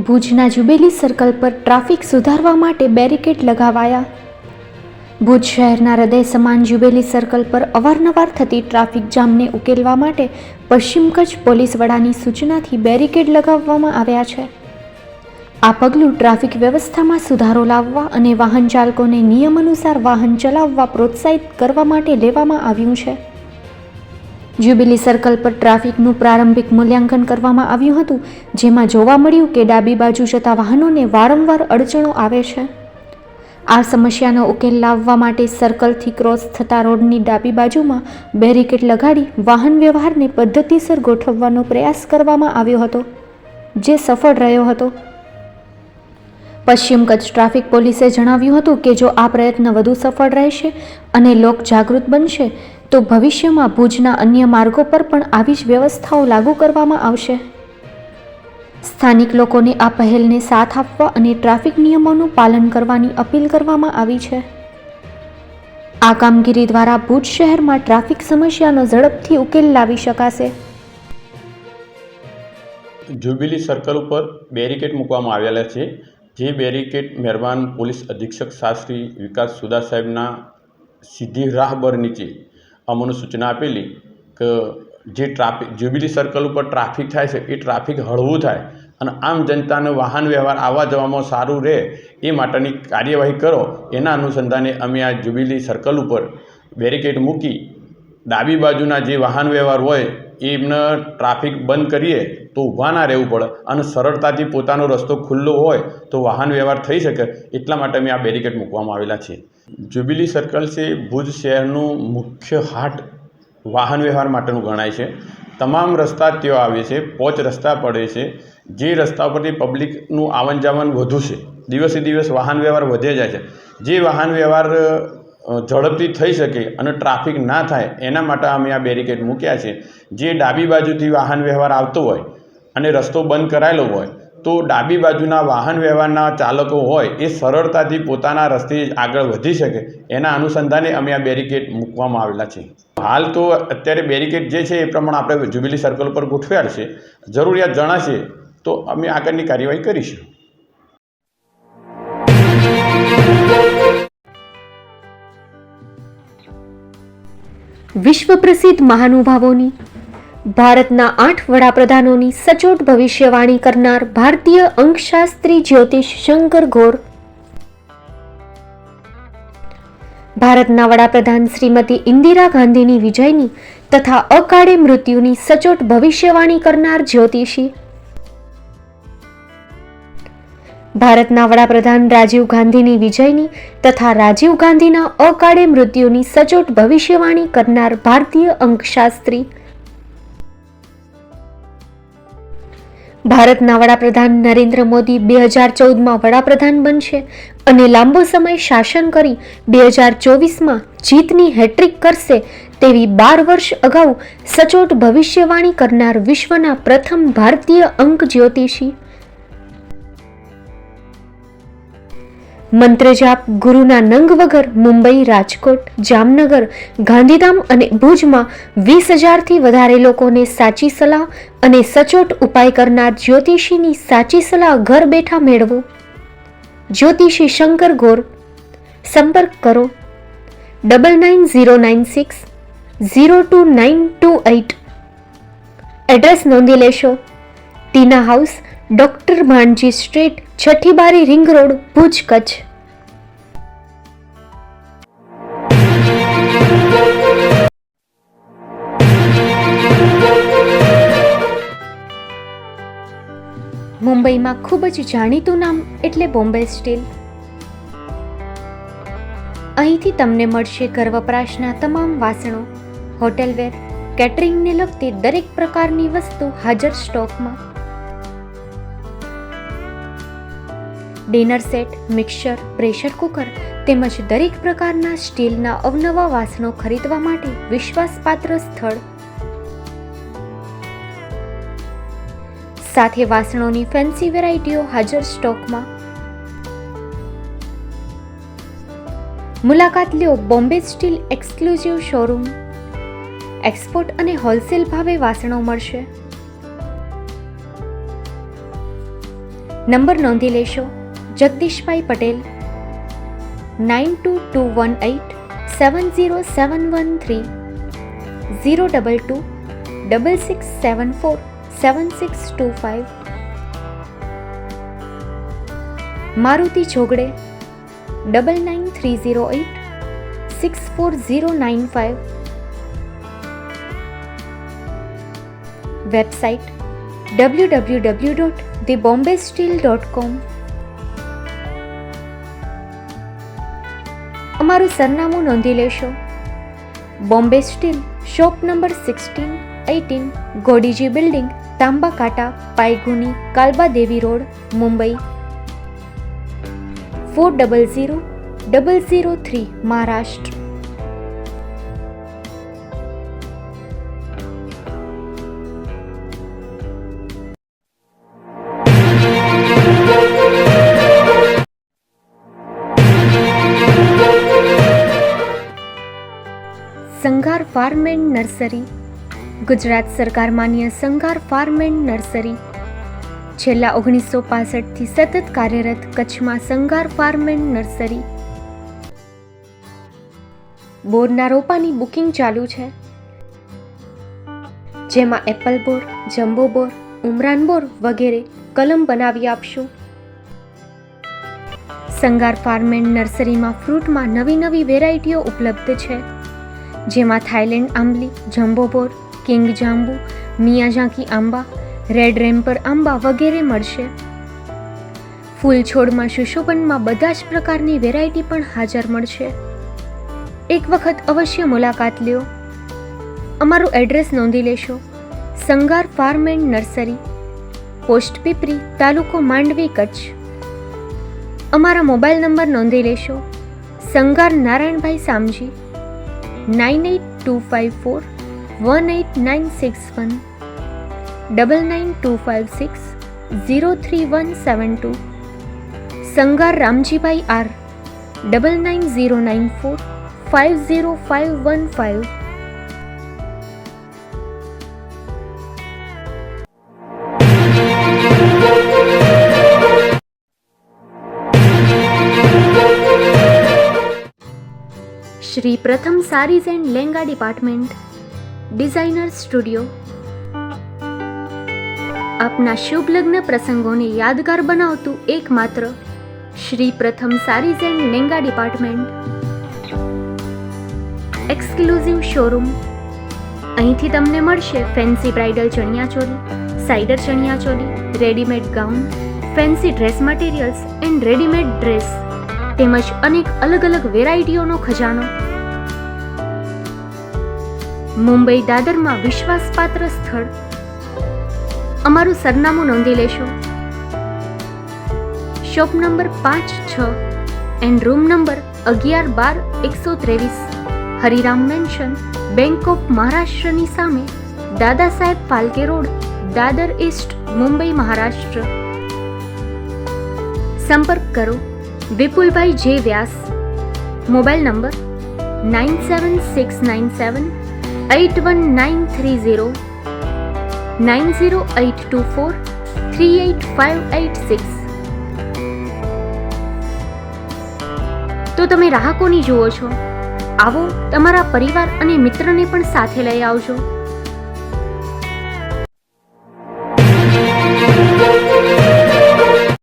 ભુજના jubilee circle પર traffic સુધારવા માટે બેરિકેડ લગાવાયા. ભુજ શહેરના હૃદય સમાન જુબેલી સર્કલ પર અવારનવાર થતી ટ્રાફિક જામને ઉકેલવા માટે પશ્ચિમ કચ્છ પોલીસ વડાની સૂચનાથી બેરિકેડ લગાવવામાં આવ્યા છે. આ પગલું ટ્રાફિક વ્યવસ્થામાં સુધારો લાવવા અને વાહન ચાલકોને નિયમ અનુસાર વાહન ચલાવવા પ્રોત્સાહિત કરવા માટે લેવામાં આવ્યું છે. જ્યુબિલી સર્કલ પર ટ્રાફિકનું પ્રારંભિક મૂલ્યાંકન કરવામાં આવ્યું હતું, જેમાં જોવા મળ્યું કે ડાબી બાજુ જતા વાહનોને વારંવાર અડચણો આવે છે. આ સમસ્યાનો ઉકેલ લાવવા માટે સર્કલથી ક્રોસ થતા રોડની ડાબી બાજુમાં બેરિકેડ લગાડી વાહન વ્યવહારને પદ્ધતિસર ગોઠવવાનો પ્રયાસ કરવામાં આવ્યો હતો, જે સફળ રહ્યો હતો. પશ્ચિમ કચ્છ ટ્રાફિક પોલીસે જણાવ્યું હતું કે જો આ પ્રયત્ન વધુ સફળ રહેશે અને લોક જાગૃત બનશે તો ભવિષ્યમાં ભુજના અન્ય માર્ગો પર પણ આવી જ વ્યવસ્થાઓ લાગુ કરવામાં આવશે. સ્થાનિક લોકોને આ પહેલને સાથ આપવા અને ટ્રાફિક નિયમોનું પાલન કરવાની અપીલ કરવામાં આવી છે. આ કામગીરી દ્વારા ભુજ શહેરમાં ટ્રાફિક સમસ્યાનો ઝડપથી ઉકેલ લાવી શકાશે. જ્યુબિલી સર્કલ ઉપર બેરિકેડ મૂકવામાં આવેલા છે. જે બેરિકેડ મહેરબાન પોલીસ અધિક્ષક શાસ્ત્રી વિકાસ સુદાસ સાહેબના સીધી રાહબર નીચે અમને સૂચના આપેલી કે જે જ્યુબિલી સર્કલ ઉપર ટ્રાફિક થાય છે એ ટ્રાફિક હળવું થાય અને આમ જનતાને વાહન વ્યવહાર આવવા જવામાં સારું રહે એ માટેની કાર્યવાહી કરો. એના અનુસંધાને અમે આ જ્યુબિલી સર્કલ ઉપર બેરિકેડ મૂકી ડાબી બાજુના જે વાહન વ્યવહાર હોય એમને ટ્રાફિક બંધ કરીએ તો ઊભા ના રહેવું પડે અને સરળતાથી પોતાનો રસ્તો ખુલ્લો હોય તો વાહન વ્યવહાર થઈ શકે. એટલા માટે અમે આ બેરિકેડ મૂકવામાં આવેલા છે. જ્યુબિલી સર્કલ છે ભુજ શહેરનું મુખ્ય હાટ વાહન વ્યવહાર માટેનું ગણાય છે. તમામ રસ્તા ત્યાં આવે છે, 5 રસ્તા પડે છે. જે રસ્તા પરથી પબ્લિકનું આવન જાવન વધુ છે, દિવસે દિવસ વાહન વ્યવહાર વધે જાય છે. જે વાહન વ્યવહાર ઝડપથી થઈ શકે અને ટ્રાફિક ના થાય એના માટે અમે આ બેરિકેડ મૂક્યા છે. જે ડાબી બાજુથી વાહન વ્યવહાર આવતો હોય અને રસ્તો બંધ કરાયેલો હોય તો ડાબી બાજુના વાહન વ્યવહારના ચાલકો હોય એ સરળતાથી પોતાના રસ્તે આગળ વધી શકે એના અનુસંધાને અમે આ બેરિકેડ મૂકવામાં આવેલા છે. હાલ તો અત્યારે બેરિકેડ જે છે એ પ્રમાણે આપણે જ્યુબિલી સર્કલ પર ગોઠવ્યા છે. જરૂરિયાત જણાશે તો અમે આગળની કાર્યવાહી કરીશું. વિશ્વ પ્રસિદ્ધ મહાનુભાવોની, ભારતના 8 વડાપ્રધાનોની સચોટ ભવિષ્યવાણી કરનાર ભારતીય અંકશાસ્ત્રી જ્યોતિષ શંકર ગોર, ભારતના વડાપ્રધાન શ્રીમતી ઇન્દિરા ગાંધીની વિજયની તથા અકાળે મૃત્યુની સચોટ ભવિષ્યવાણી કરનાર જ્યોતિષી, ભારતના વડાપ્રધાન રાજીવ ગાંધીની વિજયની તથા રાજીવ ગાંધીના અકાળે મૃત્યુની સચોટ ભવિષ્યવાણી કરનાર ભારતીય અંકશાસ્ત્રી, ભારતના વડાપ્રધાન નરેન્દ્ર મોદી 2014માં વડાપ્રધાન બનશે અને લાંબો સમય શાસન કરી 2024માં જીતની હેટ્રિક કરશે તેવી 12 વર્ષ અગાઉ સચોટ ભવિષ્યવાણી કરનાર વિશ્વના પ્રથમ ભારતીય અંક જ્યોતિષી, મંત્રજાપ ગુરુના નંગ વગર મુંબઈ, રાજકોટ, જામનગર, ગાંધીધામ અને ભુજમાં 20,000થી વધારે લોકોને સાચી સલાહ અને સચોટ ઉપાય કરનાર જ્યોતિષીની સાચી સલાહ ઘર બેઠા મેળવો. જ્યોતિષી શંકર ગોર. સંપર્ક કરો 9909602928. એડ્રેસ નોંધી લેશો. ટીના હાઉસ, ડોક્ટર ભાણજી સ્ટ્રીટ, છઠ્ઠી બારી, રિંગ રોડ, ભુજ, કચ્છ. મુંબઈમાં ખૂબ જ જાણીતું નામ એટલે બોમ્બે સ્ટીલ. અહીંથી તમને મળશે ઘર વપરાશના તમામ વાસણો, હોટેલવેર, કેટરિંગને લગતી દરેક પ્રકારની વસ્તુ હાજર સ્ટોકમાં. Dinner set, mixer, pressure cooker તેમજ દરેક પ્રકારના સ્ટીલના અવનવા વાસણો ખરીદવા માટે વિશ્વાસપાત્ર સ્થળ. સાથે વાસણોની ફેન્સી વેરાયટીઓ હાજર સ્ટોકમાં. મુલાકાત લ્યો Bombay steel exclusive showroom. Export અને હોલસેલ ભાવે વાસણો મળશે. નંબર નોંધી લેશો: જગદીશભાઈ પટેલ, 9221870713, 022 6674 7625. મારુતિ જોગડે, 999308 64095. Website www.thebombasteel.com. અમારું સરનામું નોંધી લેશો: Bombay steel, shop number 16-18, Godiji building, Tamba Kanta, Pydhonie, Kalba Devi road, Mumbai 400003, Maharashtra. Sanghar farm and nursery, Gujarat સરકાર માન્ય સંઘાર ફાર્મ એન્ડ નર્સરી છેલ્લા 1965થી સતત કાર્યરત કચ્છમાં સંઘાર ફાર્મ એન્ડ નર્સરી. બોરના રોપાની બુકિંગ ચાલુ છે, જેમાં એપલ બોર, જમ્બો બોર, ઉમરાન બોર વગેરે કલમ બનાવી આપશું. સંઘાર ફાર્મ એન્ડ નર્સરીમાં ફ્રૂટમાં નવી નવી વેરાયટીઓ ઉપલબ્ધ છે, જેમાં થાઈલેન્ડ આંબલી, જમ્બો બોર, કિંગ જાંબુ, મિયાઝાકી આંબા, રેડ રેમ્પર આંબા વગેરે મળશે. ફૂલ છોડમાં સુશોભનમાં બધા જ પ્રકારની વેરાયટી પણ હાજર મળશે. એક વખત અવશ્ય મુલાકાત લ્યો. અમારું એડ્રેસ નોંધી લેશો: Sanghar farm and nursery, post Pipri, તાલુકો માંડવી, કચ્છ. અમારા મોબાઈલ નંબર નોંધી લેશો: Sanghar Narayanbhai Samji, 9825418961, 9925603172. Sanghar Ramjibhai R, 9909450515. Shri Pratham saris and lehenga department, designer studio. આપના શુભ લગ્ન પ્રસંગોને યાદગાર બનાવતું એકમાત્ર Shri Pratham saris and lehenga department. Exclusive showroom. અહીંથી તમને મળશે ફેન્સી બ્રાઇડલ ચણિયાચોલી, સાઇડર chaniya choli, readymade gown, fancy dress materials and readymade dress તેમજ અનેક અલગ અલગ વેરાયટીઓનો ખજાનો. મુંબઈ દાદરમાં વિશ્વાસપાત્ર સ્થળ. અમારું સરનામું નોંધી લેશો: shop number 5-6 and room number 11-12-123, Hariram mansion, bank of મહારાષ્ટ્રની સામે, દાદા સાહેબ ફાલ્કે રોડ, દાદર ઈસ્ટ, મુંબઈ, મહારાષ્ટ્ર. સંપર્ક કરો વિપુલભાઈ જે વ્યાસ. Mobile number 9769781930, 9082438586. તો તમે રાહ કોની જુઓ છો? આવો, તમારા પરિવાર અને મિત્રને પણ સાથે લઈ આવજો.